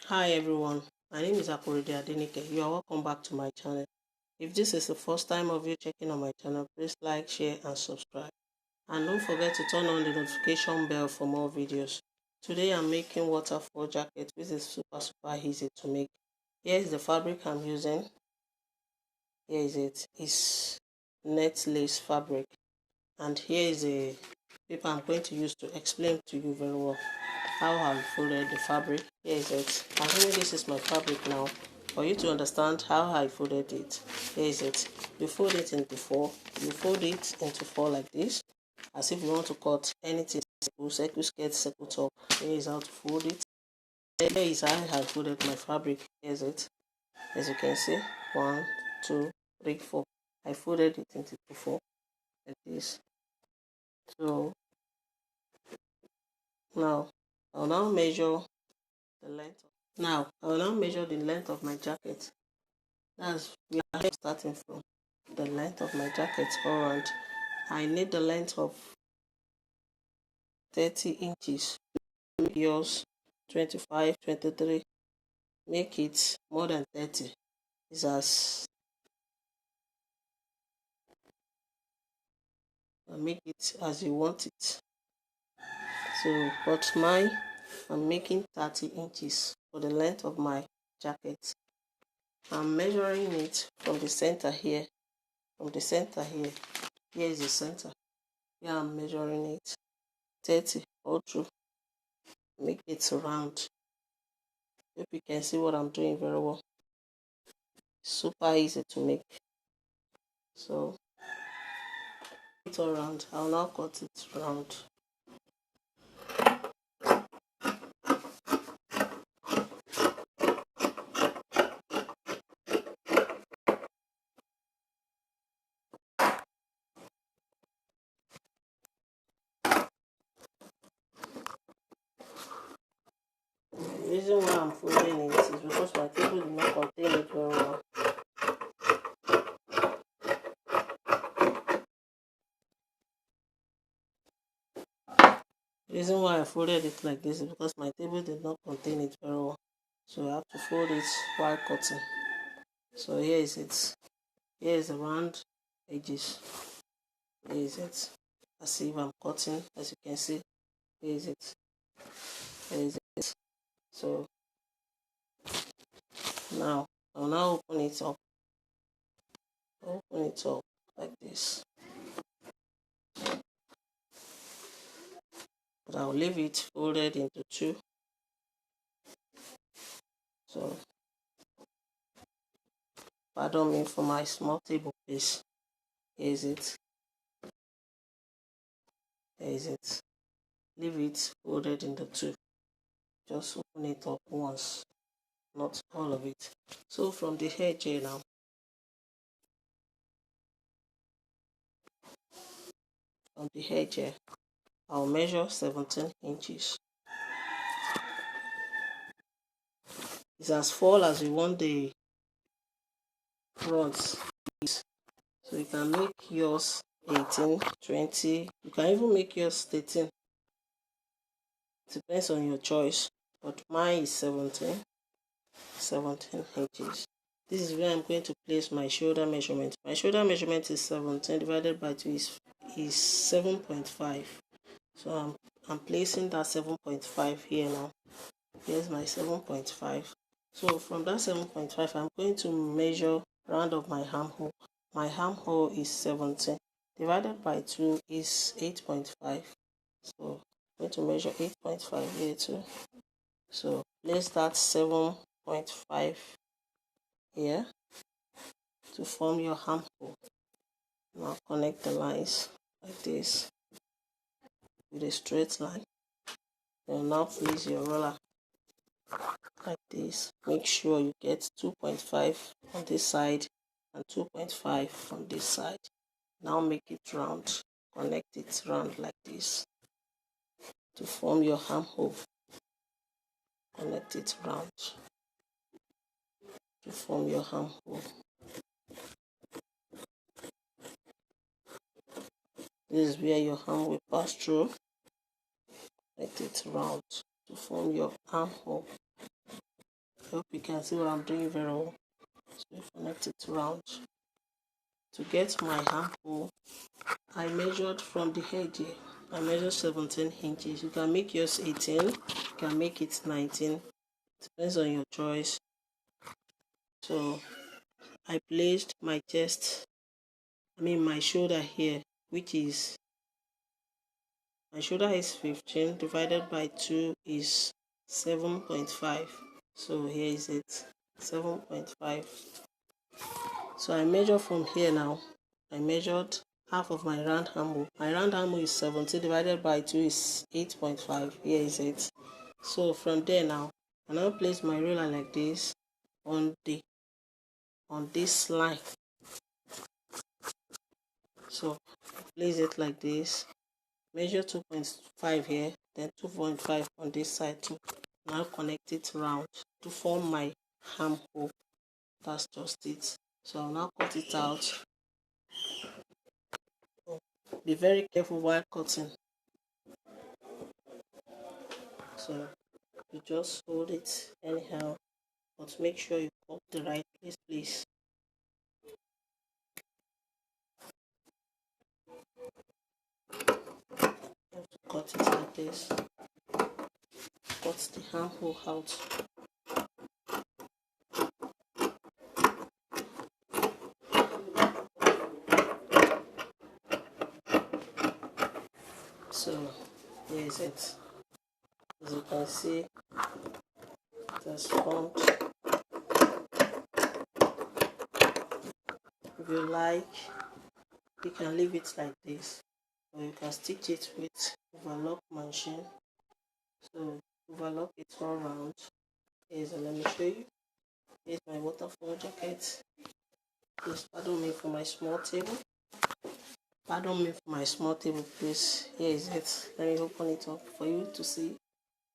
Hi everyone, my name is Akorede Adenike. You are welcome back to my channel. If this is the first time of you checking on my channel, please like, share and subscribe. And don't forget to turn on the notification bell for more videos. Today I'm making waterfall jacket, which is super easy to make. Here is the fabric I'm using. Here is it. It's net lace fabric. And here is a paper I'm going to use to explain to you very well how I folded the fabric. Here is it. Assuming this is my fabric now, for you to understand how I folded it, here is it. You fold it into four. You fold it into four like this, as if you want to cut anything. Circle skirt, circle top. Here is how to fold it. Here is how I folded my fabric. Here is it. As you can see, 1, 2, 3, 4. I folded it into four like this. So now I'll now measure the length. Now I will now measure the length of my jacket. That's where I'm starting from. The length of my jacket all around. I need the length of 30 inches. Make yours 25, 23. Make it more than 30. It's as make it as you want it. So, but mine, I'm making 30 inches for the length of my jacket. I'm measuring it from the center here. From the center here. Here is the center. Here I'm measuring it. 30 all through. Make it round. Hope you can see what I'm doing very well. Super easy to make. So it's all round. I'll now cut it round. The reason why I'm folding it is because my table did not contain it very well. The reason why I folded it like this is because my table did not contain it very well. So I have to fold it while cutting. So here is it. Here is the round edges. Here is it. As if I'm cutting, as you can see. Here is it. Here is it. So now I'll now open it up. Open it up like this. But I'll leave it folded into two. So pardon me for my small table piece. Here is it. Here is it. Leave it folded into two. Just open it up once, not all of it. So from the edge here now, from the edge here, I'll measure 17 inches. It's as full as you want the fronts. So you can make yours 18, 20. You can even make yours 13. Depends on your choice. But mine is 17 inches. This is where I'm going to place my shoulder measurement. My shoulder measurement is 17 divided by 2 is 7.5. So I'm placing that 7.5 here now. Here's my 7.5. So from that 7.5, I'm going to measure round of my armhole. My armhole is 17 divided by 2 is 8.5. So I'm going to measure 8.5 here too. So place that 7.5 here to form your armhole. Now connect the lines like this with a straight line. Then now place your roller like this. Make sure you get 2.5 on this side and 2.5 on this side. Now make it round. Connect it round like this to form your armhole. Connect it round to form your armhole. This is where your arm will pass through. Connect it round to form your armhole. I hope you can see what I'm doing very well. So we connect it round. To get my armhole, I measured from the head here. I measured 17 inches. You can make yours 18, you can make it 19. Depends on your choice. So I placed my my shoulder here, which is, my shoulder is 15 divided by 2 is 7.5. So here is it, 7.5. So I measure from here now. I measured half of my round armhole. My round armhole is 17 divided by 2 is 8.5. Here is it. So from there now, I now place my ruler like this on this line. So place it like this. Measure 2.5 here, then 2.5 on this side too. Now connect it round to form my armhole. That's just it. So I'll now cut it out. Be very careful while cutting. So you just hold it anyhow, but make sure you cut the right place, please. You have to cut it like this. Cut the armhole out. So here is it. As you can see, it has formed. If you like, you can leave it like this, or you can stitch it with overlock machine. So overlock it all round. Let me show you. Here's my waterfall jacket. Please pardon me for my small table. Pardon me for my small table, please. Here is it. Let me open it up for you to see.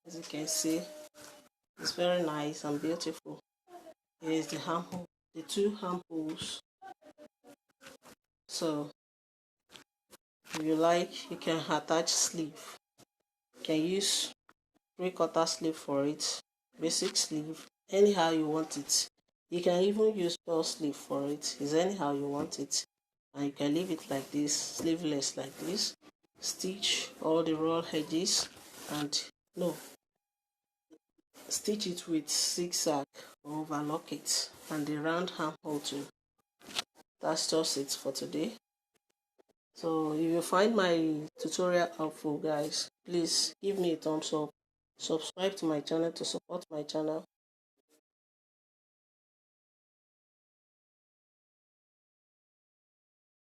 As you can see, it's very nice and beautiful. Here is the armhole, the two armholes. So if you like, you can attach sleeve. You can use 3/4 sleeve for it, basic sleeve, anyhow you want it. You can even use bell sleeve for it. It's anyhow you want it. And you can leave it like this, sleeveless like this. Stitch all the raw edges and stitch it with zigzag or overlock it, and the round armhole too. That's just it for today. So if you find my tutorial helpful, guys, please give me a thumbs up. Subscribe to my channel to support my channel.